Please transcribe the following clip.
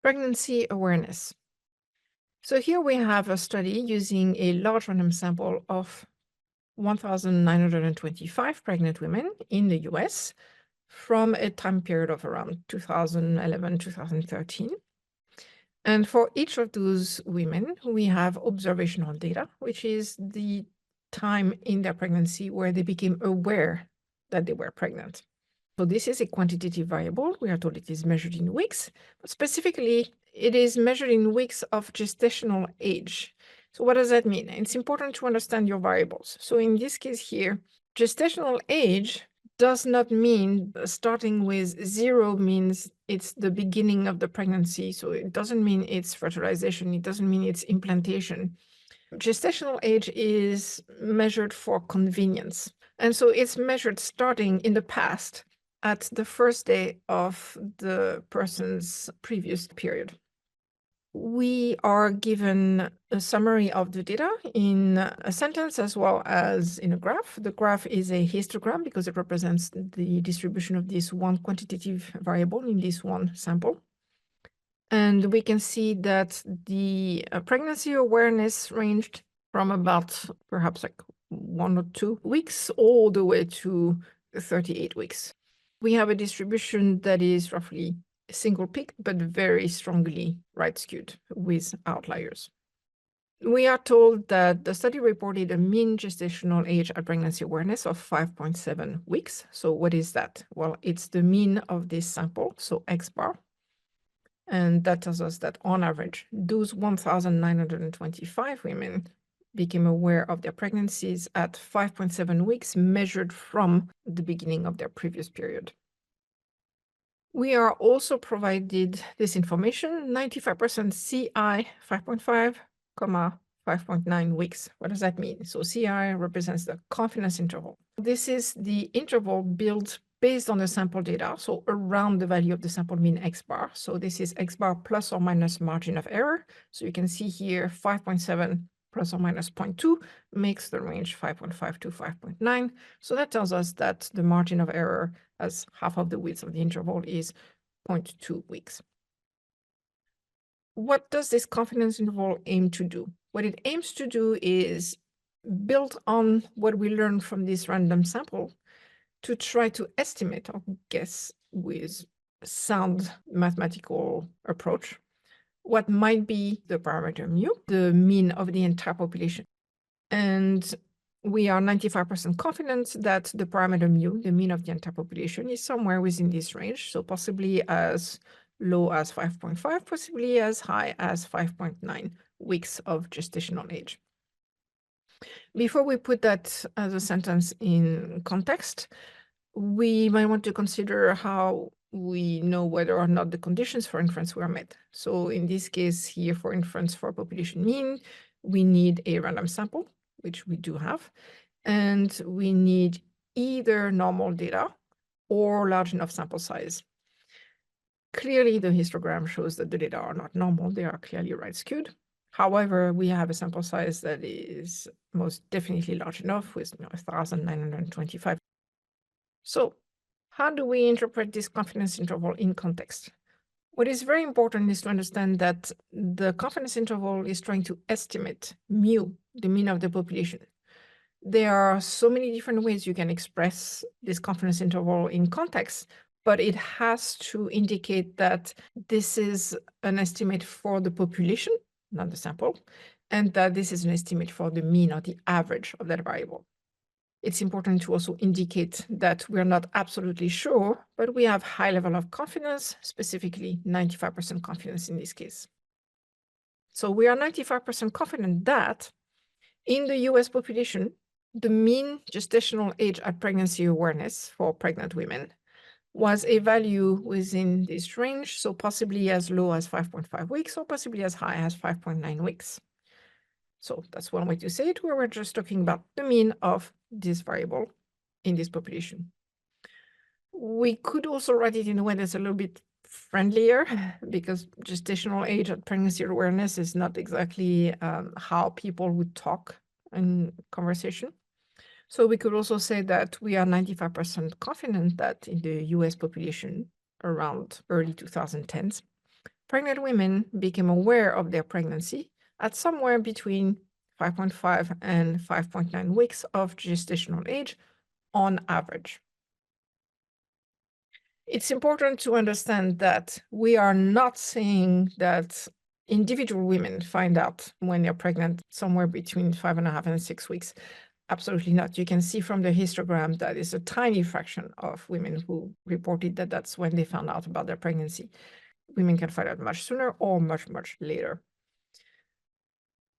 Pregnancy awareness. So here we have a study using a large random sample of 1,925 pregnant women in the US from a time period of around 2011, 2013. And for each of those women, we have observational data, which is the time in their pregnancy where they became aware that they were pregnant. So this is a quantitative variable. We are told it is measured in weeks, but specifically, it is measured in weeks of gestational age. So what does that mean? It's important to understand your variables. So in this case here, gestational age does not mean starting with 0 means it's the beginning of the pregnancy. So it doesn't mean it's fertilization. It doesn't mean it's implantation. Gestational age is measured for convenience. And so it's measured starting in the past at the first day of the person's previous period. We are given a summary of the data in a sentence as well as in a graph. The graph is a histogram because it represents the distribution of this one quantitative variable in this one sample. And we can see that the pregnancy awareness ranged from about perhaps like 1 or 2 weeks all the way to 38 weeks. We have a distribution that is roughly single peak, but very strongly right skewed with outliers. We are told that the study reported a mean gestational age at pregnancy awareness of 5.7 weeks. So what is that? Well, it's the mean of this sample, so X bar. And that tells us that on average, those 1,925 women became aware of their pregnancies at 5.7 weeks measured from the beginning of their previous period. We are also provided this information, 95% CI 5.5, 5.9 weeks. What does that mean? So CI represents the confidence interval. This is the interval built based on the sample data, so around the value of the sample mean X bar. So this is X bar plus or minus margin of error. So you can see here 5.7 plus or minus 0.2 makes the range 5.5 to 5.9. So that tells us that the margin of error as half of the width of the interval is 0.2 weeks. What does this confidence interval aim to do? What it aims to do is build on what we learned from this random sample to try to estimate or guess with sound mathematical approach what might be the parameter mu, the mean of the entire population. And we are 95% confident that the parameter mu, the mean of the entire population, is somewhere within this range. So possibly as low as 5.5, possibly as high as 5.9 weeks of gestational age. Before we put that as a sentence in context, we might want to consider how we know whether or not the conditions for inference were met. So in this case here for inference for population mean, we need a random sample, which we do have, and we need either normal data or large enough sample size. Clearly, the histogram shows that the data are not normal. They are clearly right skewed. However, we have a sample size that is most definitely large enough with 1,925. So how do we interpret this confidence interval in context? What is very important is to understand that the confidence interval is trying to estimate mu, the mean of the population. There are so many different ways you can express this confidence interval in context, but it has to indicate that this is an estimate for the population, not the sample, and that this is an estimate for the mean or the average of that variable. It's important to also indicate that we're not absolutely sure, but we have high level of confidence, specifically 95% confidence in this case. So we are 95% confident that in the US population, the mean gestational age at pregnancy awareness for pregnant women was a value within this range, so possibly as low as 5.5 weeks or possibly as high as 5.9 weeks. So that's one way to say it, where we're just talking about the mean of this variable in this population. We could also write it in a way that's a little bit friendlier because gestational age at pregnancy awareness is not exactly how people would talk in conversation. So we could also say that we are 95% confident that in the US population around early 2010s, pregnant women became aware of their pregnancy at somewhere between 5.5 and 5.9 weeks of gestational age on average. It's important to understand that we are not saying that individual women find out when they're pregnant somewhere between 5.5 and 6 weeks. Absolutely not. You can see from the histogram that is a tiny fraction of women who reported that that's when they found out about their pregnancy. Women can find out much sooner or much, much later.